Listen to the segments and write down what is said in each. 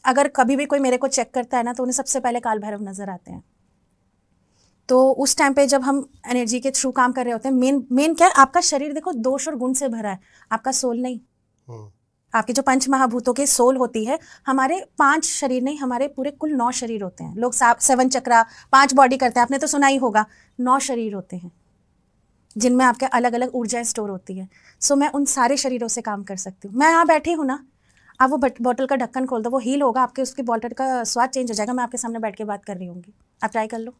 अगर कभी भी कोई मेरे को चेक करता है ना, तो उन्हें सबसे पहले काल भैरव नजर आते हैं। तो उस टाइम पे जब हम एनर्जी के थ्रू काम कर रहे होते हैं, मेन क्या है, आपका शरीर देखो दोष और गुण से भरा है, आपका सोल नहीं। आपके जो पंच महाभूतों के सोल होती है, हमारे 5 शरीर नहीं, हमारे पूरे कुल 9 शरीर होते हैं। लोग 7 चक्रा 5 बॉडी करते हैं, आपने तो सुना ही होगा। 9 शरीर होते हैं जिनमें आपके अलग अलग ऊर्जाएं स्टोर होती है। सो मैं उन सारे शरीरों से काम कर सकती हूँ। मैं यहाँ बैठी हूँ ना, आप वो बॉटल का ढक्कन खोल दो, वो हील होगा, आपके उसकी बॉटल का स्वाद चेंज हो जाएगा। मैं आपके सामने बैठ के बात कर रही होंगी, आप ट्राई कर लो।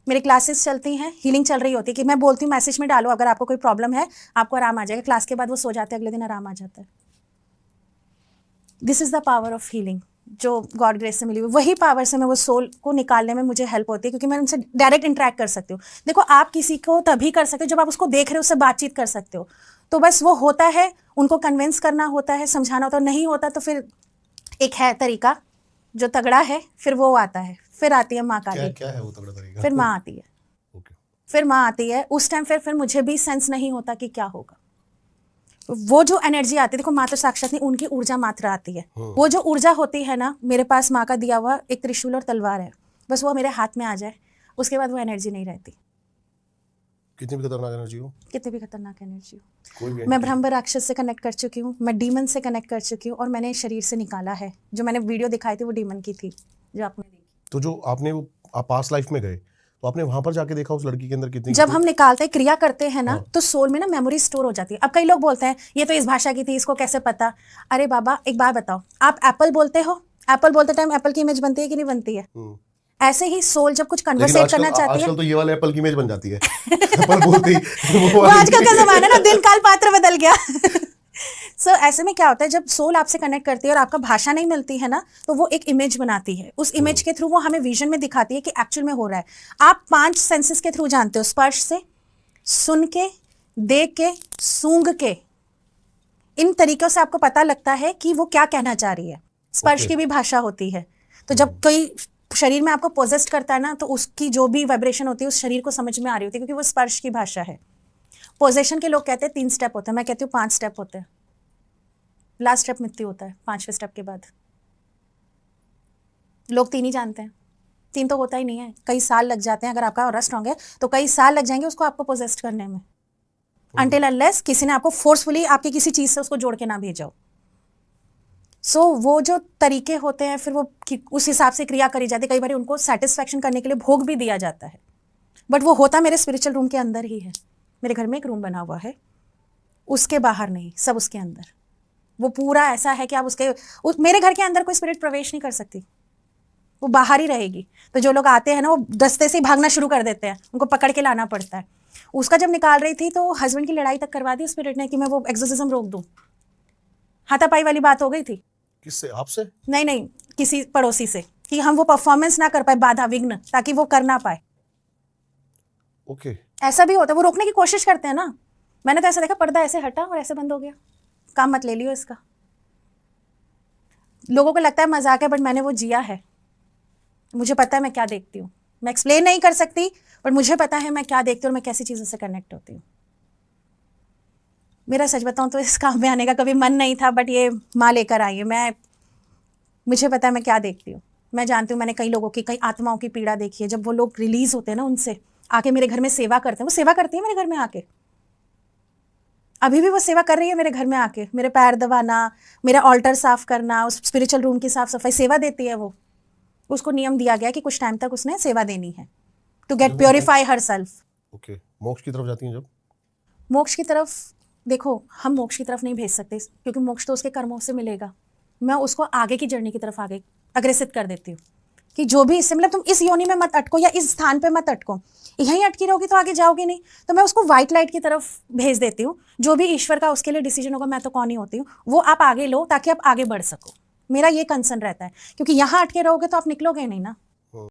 मेरी क्लासेस चलती हैं, हीलिंग चल रही होती है कि मैं बोलती हूँ मैसेज में डालो, अगर आपको कोई प्रॉब्लम है आपको आराम आ जाएगा। क्लास के बाद वो सो जाते हैं, अगले दिन आराम आ जाता है। This is the power of healing जो गॉड ग्रेस से मिली हुई। वही पावर से मैं वो सोल को निकालने में मुझे हेल्प होती है, क्योंकि मैं उनसे डायरेक्ट इंटरेक्ट कर सकती हूँ। देखो, आप किसी को तभी कर सकते हो जब आप उसको देख रहे हो, उससे बातचीत कर सकते हो। तो बस वो होता है, उनको कन्विंस करना होता है, समझाना होता है। नहीं होता तो फिर एक है तरीका जो तगड़ा है, फिर वो आता है, फिर आती है माँ काली। क्या है वो तगड़ा तरीका? फिर माँ आती है। फिर माँ आती है, उस टाइम फिर मुझे भी सेंस नहीं होता कि क्या होगा। वो जो एनर्जी आती है, देखो माँ तो साक्षात नहीं, उनकी ऊर्जा मात्र आती है। वो जो ऊर्जा होती है ना, मेरे पास माँ का दिया हुआ एक त्रिशूल और तलवार है, बस वो मेरे हाथ में आ जाए, उसके बाद वो एनर्जी नहीं रहती। कितनी भी खतरनाक एनर्जी हो, कितनी भी खतरनाक एनर्जी हो। मैं ब्रह्म राक्षस से कनेक्ट कर चुकी हूँ, मैं डीमन से कनेक्ट कर चुकी हूँ, और मैंने शरीर से निकाला है। जो मैंने वीडियो दिखाई थी वो डीमन की थी, जो आपने देखी। तो जो आपने वो आप पास्ट लाइफ में गए, तो आपने वहां पर जाके देखा उस लड़की के अंदर कितनी, जब हम निकालते क्रिया करते हैं ना, तो सोल में ना मेमोरी स्टोर हो जाती है। अब कई लोग बोलते हैं ये तो इस भाषा की थी, इसको कैसे पता। अरे बाबा, एक बात बताओ, आप एप्पल बोलते हो, एप्पल बोलते टाइम एप्पल की इमेज बनती है कि नहीं बनती है? ऐसे ही सोल जब कुछ कन्वर्सेट करना चाहती है, आजकल तो ये वाले एप्पल की इमेज बन जाती है। एप्पल बोलती वो आजकल का जमाना ना, दिन काल पात्र बदल गया। सो ऐसे में क्या होता है, जब सोल आपसे कनेक्ट करती है और आपका भाषा नहीं मिलती है ना, तो वो एक इमेज बनाती है। उस इमेज के थ्रू वो हमें विजन में दिखाती है कि एक्चुअल में हो रहा है। आप 5 सेंसेस के थ्रू जानते हो, स्पर्श से, सुन के, देख के, सूंघ के। इन तरीकों से आपको पता लगता है कि वो क्या कहना चाह रही है। स्पर्श की भी भाषा होती है। तो जब कोई शरीर में आपको पोजेस्ट करता है ना, तो उसकी जो भी वाइब्रेशन होती है उस शरीर को समझ में आ रही होती है, क्योंकि वो स्पर्श की भाषा है। पोजेशन के लोग कहते हैं 3 स्टेप होते हैं, मैं कहती हूँ 5 स्टेप होते हैं। लास्ट स्टेप मृत्यु होता है 5वें स्टेप के बाद। लोग 3 ही जानते हैं, 3 तो होता ही नहीं है। कई साल लग जाते हैं, अगर आपका ऑरा स्ट्रांग है तो कई साल लग जाएंगे उसको आपको पोजेस्ट करने में, अनटिल अनलेस किसी ने आपको फोर्सफुली आपकी किसी चीज से उसको जोड़ के ना भेजा हो। सो वो जो तरीके होते हैं, फिर वो उस हिसाब से क्रिया करी जाती है। कई बार उनको सेटिस्फैक्शन करने के लिए भोग भी दिया जाता है, बट वो होता मेरे स्पिरिचुअल रूम के अंदर ही है। मेरे घर में एक रूम बना हुआ है, उसके बाहर नहीं, सब उसके अंदर। वो पूरा ऐसा है कि आप मेरे घर के अंदर कोई स्पिरिट प्रवेश नहीं कर सकती, वो बाहर ही रहेगी। तो जो लोग आते हैं ना, वो दस्ते से ही भागना शुरू कर देते हैं, उनको पकड़ के लाना पड़ता है। उसका जब निकाल रही थी तो हस्बैंड की लड़ाई तक करवा दी स्पिरिट ने कि मैं वो एक्सोर्सिज्म रोक दूं। हाथापाई वाली बात हो गई थी। किससे? आपसे? नहीं, किसी पड़ोसी से, कि हम वो परफॉर्मेंस ना कर पाए, बाधा विघ्न, ताकि वो कर ना पाए। ओके। ऐसा भी होता है, वो रोकने की कोशिश करते हैं ना। मैंने तो ऐसा देखा, पर्दा ऐसे हटा और ऐसे बंद हो गया, काम मत ले लियो इसका। लोगों को लगता है मजाक है, बट मैंने वो जिया है। मुझे पता है मैं क्या देखती हूँ। मैं एक्सप्लेन नहीं कर सकती, बट मुझे पता है मैं क्या देखती हूँ और मैं कैसी चीजों से कनेक्ट होती हूँ। मेरा सच बताऊं तो इस काम में आने का कभी मन नहीं था, बट ये माँ लेकर आई है। मुझे पता है मैं क्या देखती हूँ। मैं जानती हूँ, मैंने कई लोगों की, कई आत्माओं की पीड़ा देखी है। जब वो लोग रिलीज होते हैं ना, उनसे आके मेरे घर में सेवा करते हैं। वो सेवा करती है मेरे घर में आके, अभी भी वो सेवा कर रही है मेरे घर में आके। मेरे पैर दबाना, मेरा ऑल्टर साफ करना, उस स्पिरिचुअल रूम की साफ सफाई, सेवा देती है वो। उसको नियम दिया गया कि कुछ टाइम तक उसने सेवा देनी है, to get purify herself. Okay. मोक्ष की तरफ जाती हैं जब? मोक्ष की तरफ, देखो, हम मोक्ष की तरफ नहीं भेज सकते, क्योंकि मोक्ष तो उसके कर्मों से मिलेगा। मैं उसको आगे की जर्नी की तरफ आगे अग्रेसित कर देती हूँ कि जो भी इससे, मतलब तुम इस योनि में मत अटको या इस स्थान पे मत अटको, यहीं अटकी रहोगी तो आगे जाओगी नहीं। तो मैं उसको व्हाइट लाइट की तरफ भेज देती हूँ। जो भी ईश्वर का उसके लिए डिसीजन होगा, मैं तो कौन ही होती हूँ, वो आप आगे लो ताकि आप आगे बढ़ सको। मेरा ये कंसर्न रहता है, क्योंकि यहाँ अटके रहोगे तो आप निकलोगे नहीं ना।